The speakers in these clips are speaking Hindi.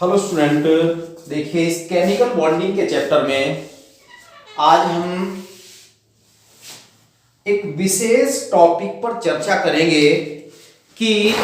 हेलो स्टूडेंट, देखिए इस केमिकल बॉन्डिंग के चैप्टर में आज हम एक विशेष टॉपिक पर चर्चा करेंगे कि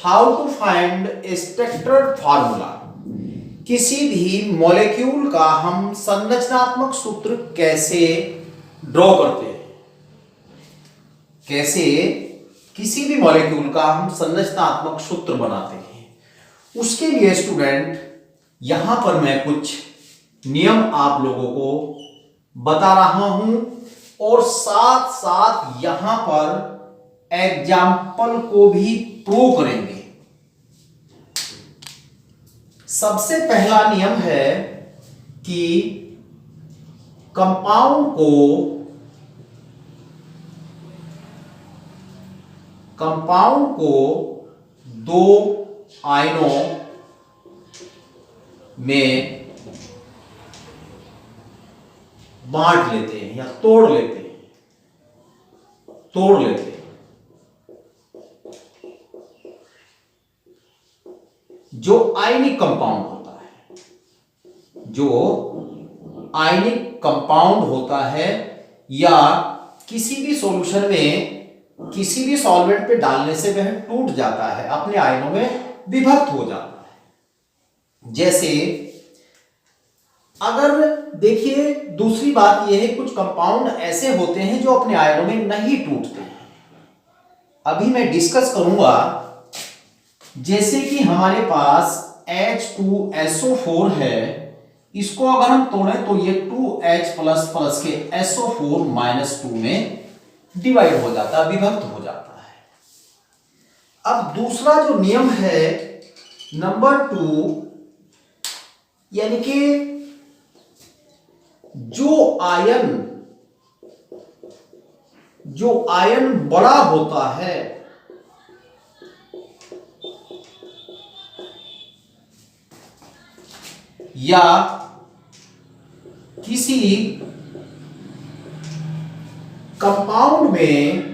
how to find a structural formula. किसी भी मॉलिक्यूल का हम संरचनात्मक सूत्र कैसे ड्रॉ करते हैं, कैसे किसी भी मॉलिक्यूल का हम संरचनात्मक सूत्र बनाते हैं। उसके लिए स्टूडेंट यहां पर मैं कुछ नियम आप लोगों को बता रहा हूं और साथ साथ यहां पर एग्जाम्पल को भी प्रूव करेंगे। सबसे पहला नियम है कि कंपाउंड को दो आयनों में बांट लेते हैं या तोड़ लेते हैं। जो आयनिक कंपाउंड होता है या किसी भी सॉल्यूशन में किसी भी सॉल्वेंट पे डालने से वह टूट जाता है, अपने आयनों में विभक्त हो जाता है। जैसे अगर देखिए, दूसरी बात यह है, कुछ कंपाउंड ऐसे होते हैं जो अपने आयनों में नहीं टूटते हैं। अभी मैं डिस्कस करूंगा। जैसे कि हमारे पास H2SO4 है, इसको अगर हम तोड़ें तो ये 2H++ के SO4-2 में डिवाइड हो जाता है, विभक्त हो जाता है। अब दूसरा जो नियम है नंबर 2, यानी कि जो आयन बड़ा होता है या किसी कंपाउंड में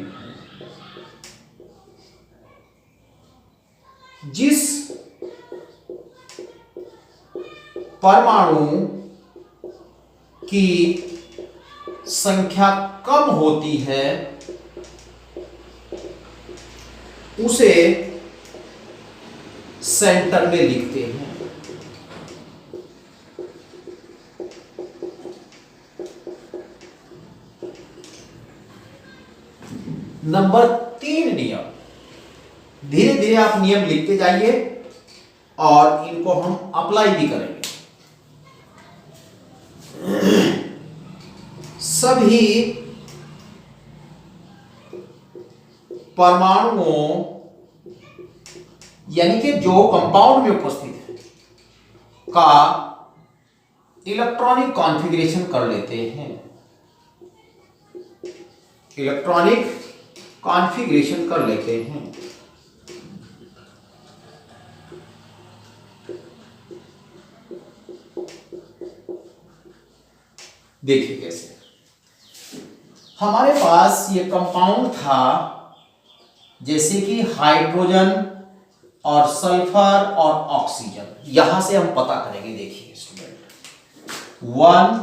जिस परमाणु की संख्या कम होती है उसे सेंटर में लिखते हैं। नंबर 3 नियम, धीरे धीरे आप नियम लिखते जाइए और इनको हम अप्लाई भी करेंगे। सभी परमाणुओं यानी कि जो कंपाउंड में उपस्थित है का इलेक्ट्रॉनिक कॉन्फ़िगरेशन कर लेते हैं। इलेक्ट्रॉनिक कॉन्फ़िगरेशन कर लेते हैं। देखिए कैसे हमारे पास ये कंपाउंड था, जैसे कि हाइड्रोजन और सल्फर और ऑक्सीजन। यहां से हम पता करेंगे। देखिए स्टूडेंट, 1,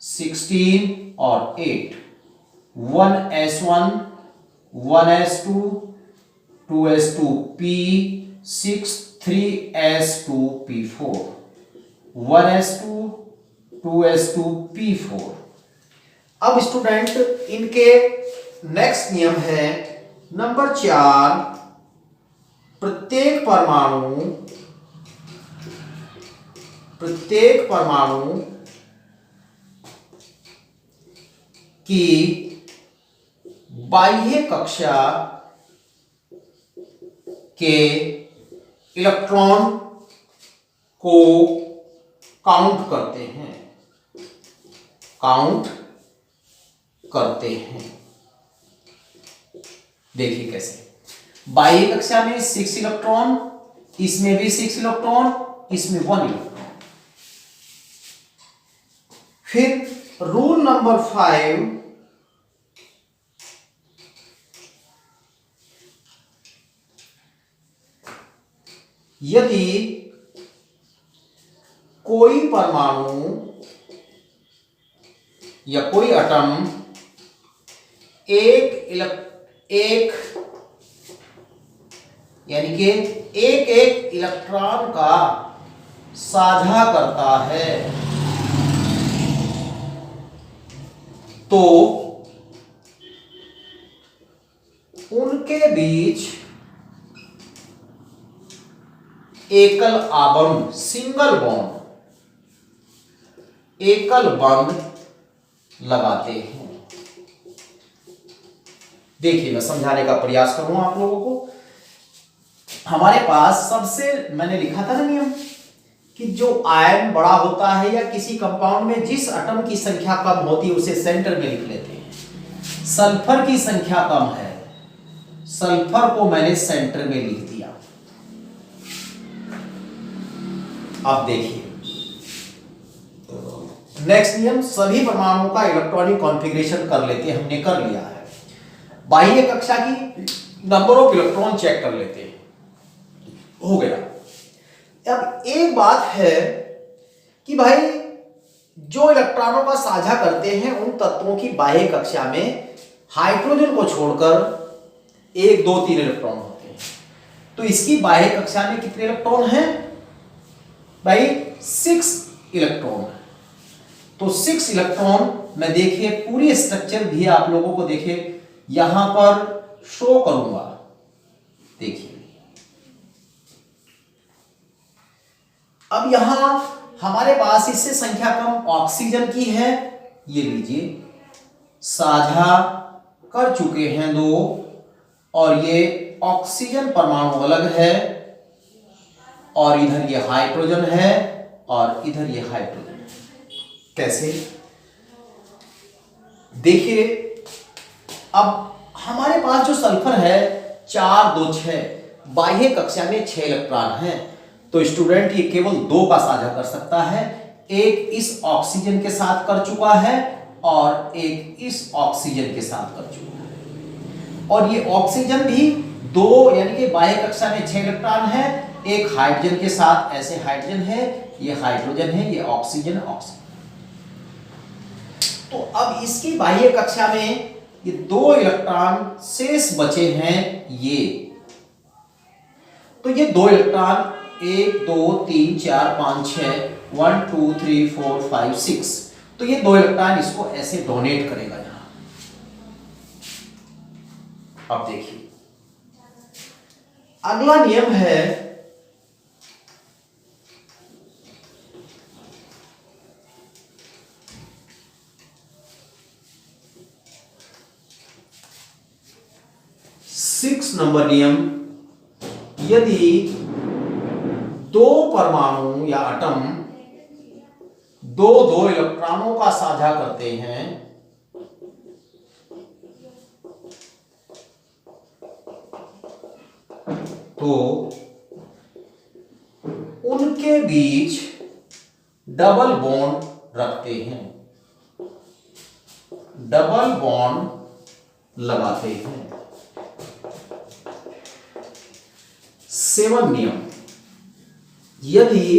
16 और 8, 1s1, 1s2, 2s2p, 6, 3s2p4, 1s2, 2s2p4। अब स्टूडेंट इनके नेक्स्ट नियम है नंबर 4, प्रत्येक परमाणु की बाह्य कक्षा के इलेक्ट्रॉन को काउंट करते हैं। देखिए कैसे बाह्य कक्षा में 6 इलेक्ट्रॉन, इसमें भी 6 इलेक्ट्रॉन, इसमें 1 इलेक्ट्रॉन। फिर रूल नंबर 5, यदि कोई परमाणु या कोई एटम एक यानी कि एक इलेक्ट्रॉन का साझा करता है, तो उनके बीच एकल आबंध, सिंगल बॉन्ड, एकल बंध लगाते हैं। देखिए, मैं समझाने का प्रयास करूंगा आप लोगों को। हमारे पास सबसे, मैंने लिखा था ना नियम, कि जो आयन बड़ा होता है या किसी कंपाउंड में जिस एटम की संख्या कम होती है उसे सेंटर में लिख लेते हैं। सल्फर की संख्या कम है, सल्फर को मैंने सेंटर में लिख दिया। अब देखिए नेक्स्ट नियम, सभी परमाणुओं का इलेक्ट्रॉनिक कॉन्फ़िगरेशन कर लेते हैं। हमने कर लिया है। बाह्य कक्षा की नंबर ऑफ इलेक्ट्रॉन चेक कर लेते हैं, हो गया। अब एक बात है कि भाई जो इलेक्ट्रॉनों का साझा करते हैं उन तत्वों की बाह्य कक्षा में हाइड्रोजन को छोड़कर 1 2 3 इलेक्ट्रॉन होते हैं। तो इसकी बाह्य कक्षा में कितने इलेक्ट्रॉन हैं भाई? 6 इलेक्ट्रॉन है। तो 6 इलेक्ट्रॉन मैं देखिए पूरी स्ट्रक्चर भी आप लोगों को देखिए यहां पर शो करूंगा। देखिए अब यहां हमारे पास इससे संख्या कम ऑक्सीजन की है, ये लीजिए साझा कर चुके हैं 2, और ये ऑक्सीजन परमाणु अलग है, और इधर ये हाइड्रोजन है और इधर ये हाइड्रोजन है। कैसे? देखिए अब हमारे पास जो सल्फर है 4 2 6, बाह्य कक्षा में 6 इलेक्ट्रॉन हैं, तो स्टूडेंट ये केवल 2 का साझा कर सकता है। एक इस ऑक्सीजन के साथ कर चुका है और एक इस ऑक्सीजन के साथ कर चुका है, और ये ऑक्सीजन भी 2 यानी कि बाह्य कक्षा में 6 इलेक्ट्रॉन है, एक हाइड्रोजन के साथ ऐसे हाइड्रोजन है, ये हाइड्रोजन है, ये ऑक्सीजन ऑक्सीजन। तो अब इसकी बाह्य कक्षा में ये 2 इलेक्ट्रॉन शेष बचे हैं ये, तो ये 2 इलेक्ट्रॉन 1 2 3 4 5 6 1 2 3 4 5 6, तो ये 2 इलेक्ट्रॉन इसको ऐसे डोनेट करेगा यहां। अब देखिए अगला नियम है सिक्स नंबर नियम, यदि 2 परमाणु या एटम 2 2 इलेक्ट्रॉनों का साझा करते हैं, तो उनके बीच डबल बॉन्ड रखते हैं, डबल बॉन्ड लगाते हैं। 7 नियम, यदि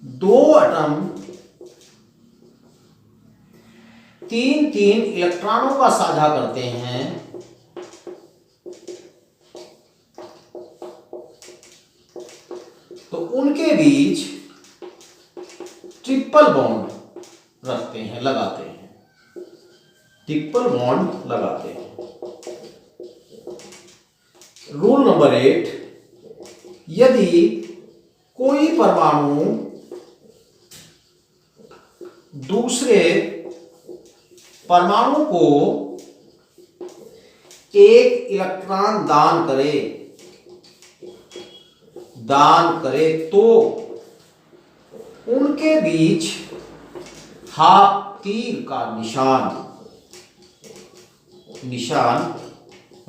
2 एटम 3 3 इलेक्ट्रॉनों का साझा करते हैं, तो उनके बीच ट्रिपल बॉन्ड रखते हैं, लगाते हैं, ट्रिपल बॉन्ड लगाते हैं। रूल नंबर 8, यदि कोई परमाणु दूसरे परमाणु को 1 इलेक्ट्रॉन दान करे तो उनके बीच हाफ तीर का निशान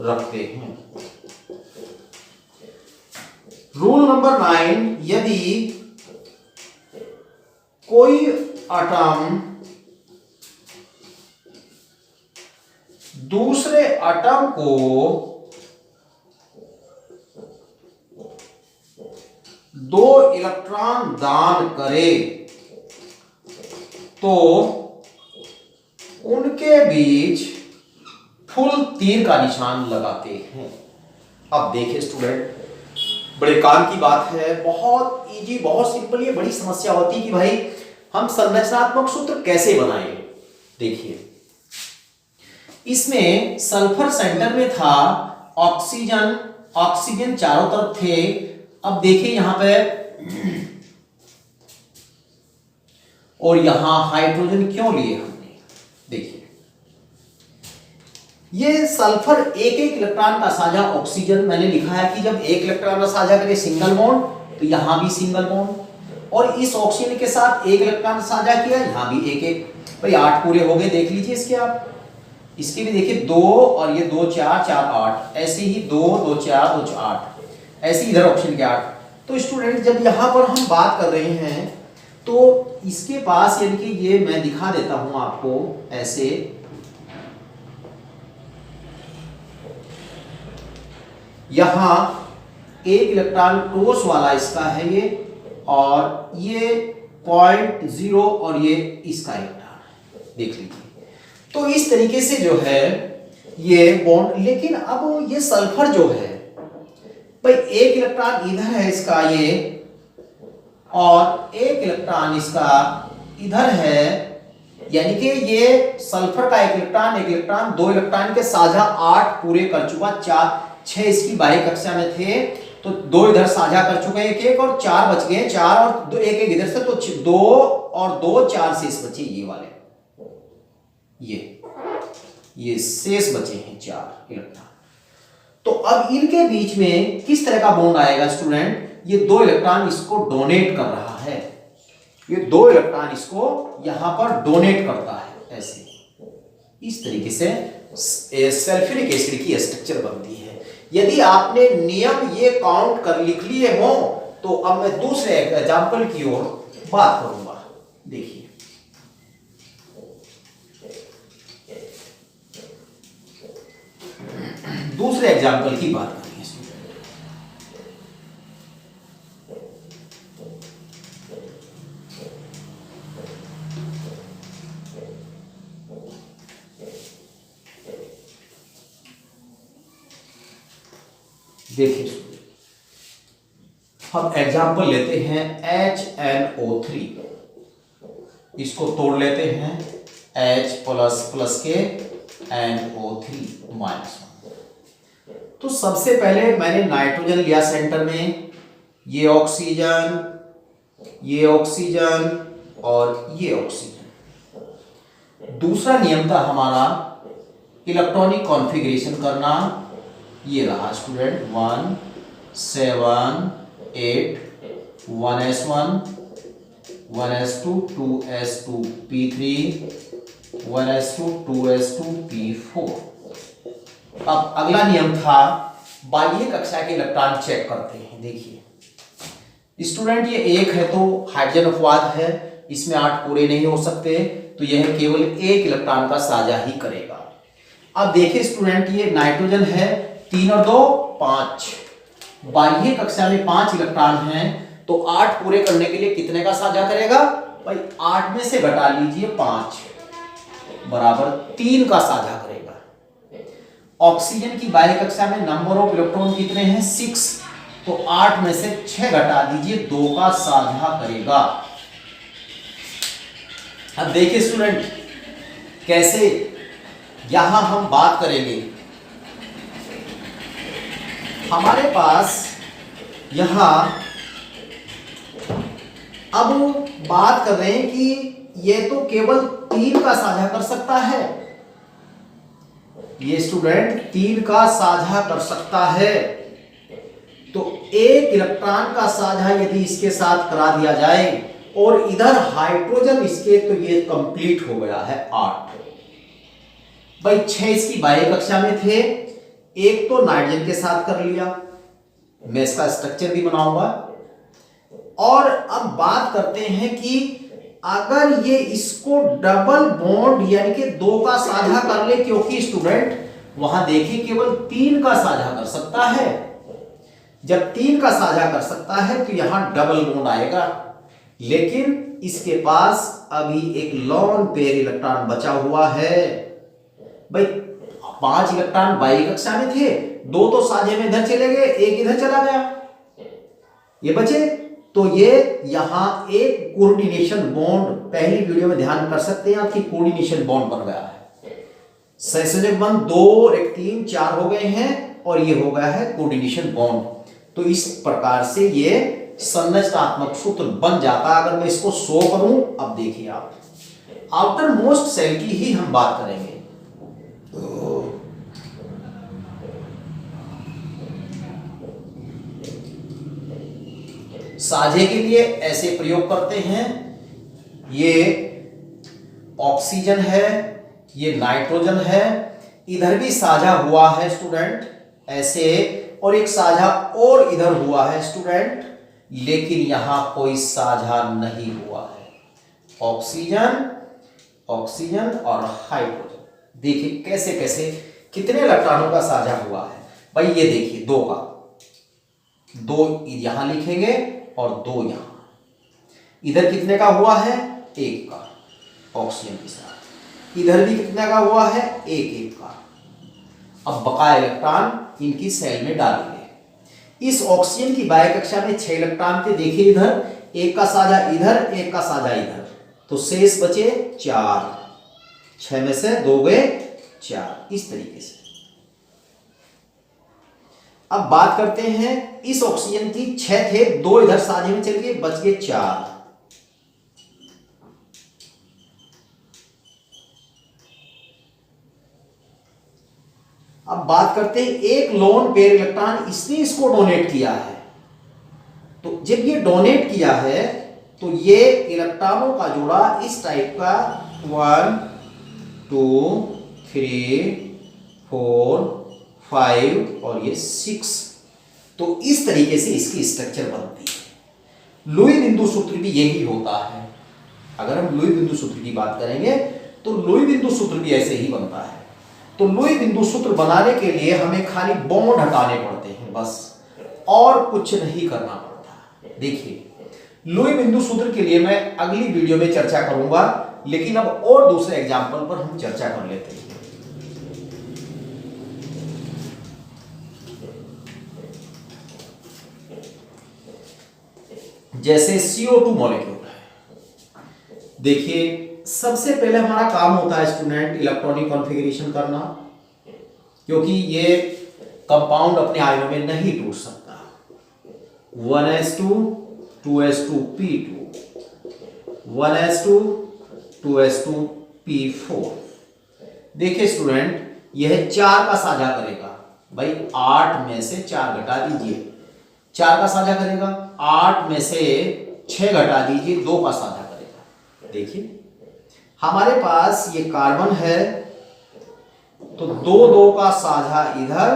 रखते हैं। रूल नंबर 9, यदि कोई एटम दूसरे एटम को दो इलेक्ट्रॉन दान करे तो उनके बीच फुल तीर का निशान लगाते हैं। अब देखिए स्टूडेंट, बड़े काम की बात है, बहुत इजी, बहुत सिंपल। ये बड़ी समस्या होती है कि भाई हम संरचनात्मक सूत्र कैसे बनाएं। देखिए, इसमें सल्फर सेंटर में था, ऑक्सीजन चारों तरफ थे। अब देखिए यहां पे, और यहां हाइड्रोजन क्यों लिए हमने? देखिए, ये सल्फर एक इलेक्ट्रॉन का साझा ऑक्सीजन, मैंने लिखा है कि जब एक इलेक्ट्रॉन का साझा करे सिंगल बॉन्ड, तो यहां भी सिंगल बॉन्ड, और इस ऑक्सीजन के साथ एक इलेक्ट्रॉन साझा किया, यहां भी एक। भाई 8 पूरे हो गए, देख लीजिए इसके आप। इसके भी देखिए 2 और ये 2 4 4 8, ऐसे ही 2 2 4 2 8, ऐसे इधर ऑक्सीजन के 8। तो स्टूडेंट, जब यहां पर हम बात कर रहे हैं तो इसके पास, यानी कि ये मैं दिखा देता हूं आपको ऐसे, यहां एक इलेक्ट्रॉन क्रॉस वाला इसका है ये, और ये 0.0 और ये इसका इलेक्ट्रॉन, देख लीजिए। तो इस तरीके से जो है ये बॉन्ड, लेकिन अब ये सल्फर जो है, भाई एक इलेक्ट्रॉन इधर है इसका ये, और एक इलेक्ट्रॉन इसका इधर है, यानी कि ये सल्फर का एक इलेक्ट्रॉन, 2 इलेक्ट्रॉन के साझा 8 पूरे कर चुका, 6 इसकी बाह्य कक्षा में थे, तो 2 इधर साझा कर चुके हैं, एक और 4 बच गए, 4 और 2 एक इधर से, तो 2 और 2 4 शेष बचे, ये वाले, ये शेष बचे हैं 4 इलेक्ट्रॉन। तो अब इनके बीच में किस तरह का बॉन्ड आएगा स्टूडेंट? ये 2 इलेक्ट्रॉन इसको डोनेट कर रहा है, ये 2 इलेक्ट्रॉन इसको यहां पर डोनेट करता है, ऐसे इस तरीके से सल्फ्यूरिक एसिड की स्ट्रक्चर बनती है। यदि आपने नियम ये काउंट कर लिख लिए हो, तो अब मैं दूसरे एग्जांपल की ओर बात करूंगा। देखिए, दूसरे एग्जांपल की बात करेंगे। देखिए, हम एग्जांपल लेते हैं HNO3, इसको तोड़ लेते हैं, H++ के NO3-1। तो सबसे पहले मैंने नाइट्रोजन लिया सेंटर में, ये ऑक्सीजन और ये ऑक्सीजन। दूसरा नियम था हमारा इलेक्ट्रॉनिक कॉन्फ़िगरेशन करना, ये रहा student 1 7 8 1s1 1s2 2s2 p3 1s2 2s2 p4। अब अगला नियम था बाह्य कक्षा के इलेक्ट्रॉन चेक करते हैं। देखिए स्टूडेंट, ये 1 है तो हाइड्रोजन अपवाद है, इसमें 8 पूरे नहीं हो सकते, तो यह केवल 1 इलेक्ट्रॉन का साझा ही करेगा। अब देखिए स्टूडेंट, ये नाइट्रोजन है, 3 और 2 5, बाह्य कक्षा में 5 इलेक्ट्रॉन हैं, तो 8 पूरे करने के लिए कितने का साझा करेगा? भाई 8 में से घटा लीजिए 5 बराबर 3 का साझा करेगा। ऑक्सीजन की बाह्य कक्षा में नंबर ऑफ इलेक्ट्रॉन कितने हैं? 6, तो 8 में से 6 घटा दीजिए, 2 का साझा करेगा। अब देखिए स्टूडेंट, कैसे यहां हम बात करेंगे, हमारे पास यहां अब बात कर रहे हैं कि ये तो केवल 3 का साझा कर सकता है, ये स्टूडेंट 3 का साझा कर सकता है, तो 1 इलेक्ट्रॉन का साझा यदि इसके साथ करा दिया जाए और इधर हाइड्रोजन इसके, तो ये कंप्लीट हो गया है 8। भाई 6 इसकी बाह्य कक्षा में थे, 1 तो नाइट्रोजन के साथ कर लिया, मैं इसका स्ट्रक्चर भी बनाऊंगा। और अब बात करते हैं कि अगर ये इसको डबल बॉन्ड यानी कि 2 का साझा कर ले, क्योंकि स्टूडेंट वहां देखिए केवल 3 का साझा कर सकता है, जब 3 का साझा कर सकता है तो यहां डबल बॉन्ड आएगा, लेकिन इसके पास अभी एक लॉन पेयर इलेक्ट्रॉन बचा हुआ है। भाई 5 इलेक्ट्रॉन बाई कक्षा में थे, 2 तो साझे में इधर चले गए, एक इधर चला गया, ये बचे। तो ये यहां एक कोऑर्डिनेशन बॉन्ड, पहली वीडियो में ध्यान कर सकते हैं आपकी, कोऑर्डिनेशन बॉन्ड बन गया है। संयोजक बंध 2 1 3 4 हो गए हैं और ये हो गया है कोऑर्डिनेशन बॉन्ड। तो इस प्रकार से ये संरचनात्मक सूत्र बन जाता है। अगर मैं इसको शो करूं, अब देखिए आप, आउटर मोस्ट सेल की ही हम बात करेंगे। साझे के लिए ऐसे प्रयोग करते हैं, ये ऑक्सीजन है, ये नाइट्रोजन है, इधर भी साझा हुआ है स्टूडेंट ऐसे, और एक साझा और इधर हुआ है स्टूडेंट, लेकिन यहां कोई साझा नहीं हुआ है। ऑक्सीजन, ऑक्सीजन और हाइड्रोजन, देखिए कैसे कैसे कितने इलेक्ट्रॉनों का साझा हुआ है। भाई ये देखिए 2 का, 2 यहां लिखेंगे और 2 यहां। इधर कितने का हुआ है? 1 का ऑक्सीजन के साथ। इधर भी कितने का हुआ है? 1 का। अब बकाया इलेक्ट्रॉन इनकी सेल में डालेंगे। इस ऑक्सीजन की बाह्य कक्षा में 6 इलेक्ट्रॉन थे, देखिए इधर 1 का साझा इधर, 1 का साझा इधर, तो शेष बचे 4। 6 में से 2 गए 4, इस तरीके से। अब बात करते हैं, इस ऑक्सीजन की 6 थे, 2 इधर साझे में चल गए, बच गए 4। अब बात करते हैं, एक लोन पेयर इलेक्ट्रॉन इसने इसको डोनेट किया है। तो जब ये डोनेट किया है तो ये इलेक्ट्रॉनों का जोड़ा इस टाइप का 1 2 3 4 5 और ये 6, तो इस तरीके से इसकी स्ट्रक्चर बनती है। लुई बिंदु सूत्र भी यही होता है। अगर हम लुई बिंदु सूत्र की बात करेंगे तो लुई बिंदु सूत्र भी ऐसे ही बनता है। तो लुई बिंदु सूत्र बनाने के लिए हमें खाली बॉन्ड हटाने पड़ते हैं बस, और कुछ नहीं करना पड़ता। देखिए लुई बिंदु सूत्र के लिए मैं अगली वीडियो में चर्चा करूंगा, लेकिन अब और दूसरे एग्जाम्पल पर हम चर्चा कर लेते हैं। जैसे CO2 मॉलिक्यूल, देखिए सबसे पहले हमारा काम होता है स्टूडेंट इलेक्ट्रॉनिक कॉन्फ़िगरेशन करना, क्योंकि ये कंपाउंड अपने आयनों में नहीं टूट सकता। 1s2 2s2p2 1s2 2s2p4। देखिए स्टूडेंट यह 4 का साझा करेगा। भाई 8 में से 4 घटा दीजिए, 4 का साझा करेगा। 8 में से 6 घटा दीजिए, 2 का साझा करेगा। देखिए हमारे पास ये कार्बन है, तो 2 का साझा इधर,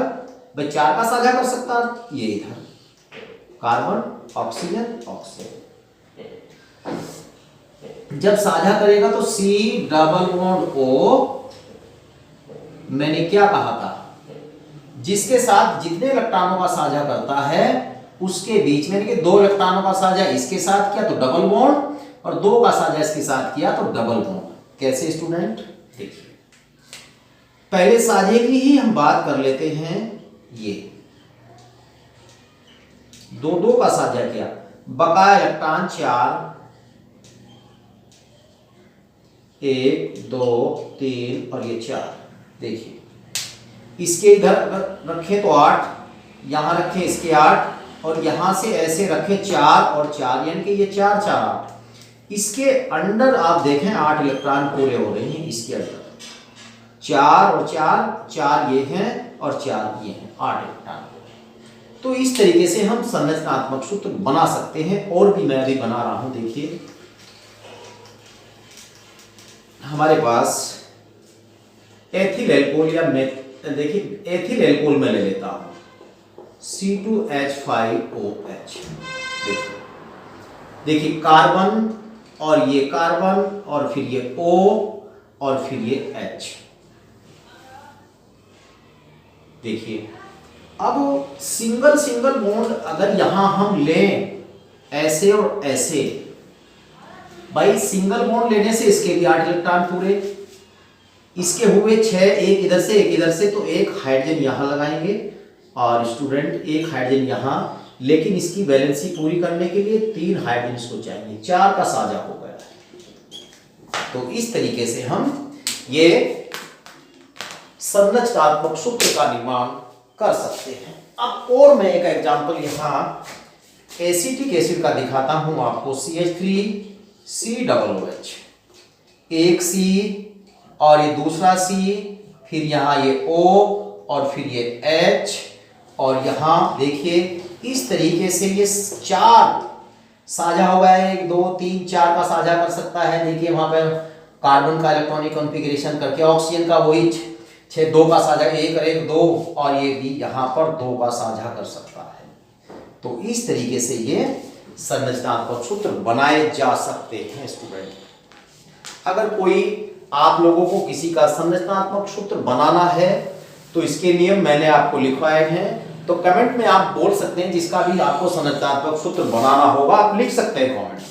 भाई 4 का साझा कर सकता है ये इधर, कार्बन ऑक्सीजन ऑक्सीजन। जब साझा करेगा तो C डबल बॉन्ड O, मैंने क्या कहा था, जिसके साथ जितने इलेक्ट्रॉनों का साझा करता है उसके बीच में, कि 2 इलेक्ट्रॉनों का साझा इसके साथ किया तो डबल बॉन्ड, और 2 का साझा इसके साथ किया तो डबल बॉन्ड। कैसे स्टूडेंट? देखिए पहले साझे की ही हम बात कर लेते हैं। ये 2 का साझा किया, बकाया इलेक्ट्रॉन 4, 1 2 3 और ये 4। देखिए इसके इधर रखें तो 8, यहां रखें इसके 8, और यहां से ऐसे रखें 4 और 4, यानी कि ये 4 4 8। इसके अंदर आप देखें 8 इलेक्ट्रॉन पूरे हो रहे हैं। इसके अंदर 4 और 4, 4 ये हैं और 4 ये हैं, 8 इलेक्ट्रॉन। तो इस तरीके से हम संरचनात्मक सूत्र बना सकते हैं, और भी मैं अभी बना रहा हूं। देखिए हमारे पास एथिल एल्कोहल, या देखिए एथिल एल्कोहल में ले लेता हूं, C2H5OH। देखिए कार्बन और ये कार्बन, और फिर ये O, और फिर ये H। देखिए अब सिंगल सिंगल बॉन्ड अगर यहां हम लें ऐसे और ऐसे, भाई सिंगल बॉन्ड लेने से इसके भी 8 इलेक्ट्रॉन पूरे, इसके हुए 6, एक इधर से एक इधर से, तो एक हाइड्रोजन यहां लगाएंगे और स्टूडेंट एक हाइड्रोजन यहां, लेकिन इसकी वैलेंसी पूरी करने के लिए 3 हाइड्रोजन इसको चाहिए, 4 का साझा हो गया। तो इस तरीके से हम ये संरचनात्मक सूत्र का निर्माण कर सकते हैं। अब और मैं एक एग्जांपल यहां एसिटिक एसिड का दिखाता हूं आपको, CH3COOH, एक C और ये दूसरा C, फिर यहाँ ये O और फिर ये H, और यहाँ देखिए इस तरीके से ये 4 साझा हो गया है, 1 2 3 4 का साझा कर सकता है। देखिए वहां पर कार्बन का इलेक्ट्रॉनिक कॉन्फ़िगरेशन करके, ऑक्सीजन का वही 6 2 का साझा, 1 और 1 2, और ये भी यहाँ पर 2 का साझा कर सकता है। तो इस तरीके से ये संरचनात्मक सूत्र बनाए जा सकते हैं स्टूडेंट। अगर कोई आप लोगों को किसी का संरचनात्मक सूत्र बनाना है तो इसके नियम मैंने आपको लिखवाए हैं, तो कमेंट में आप बोल सकते हैं, जिसका भी आपको संरचनात्मक सूत्र बनाना होगा आप लिख सकते हैं कमेंट।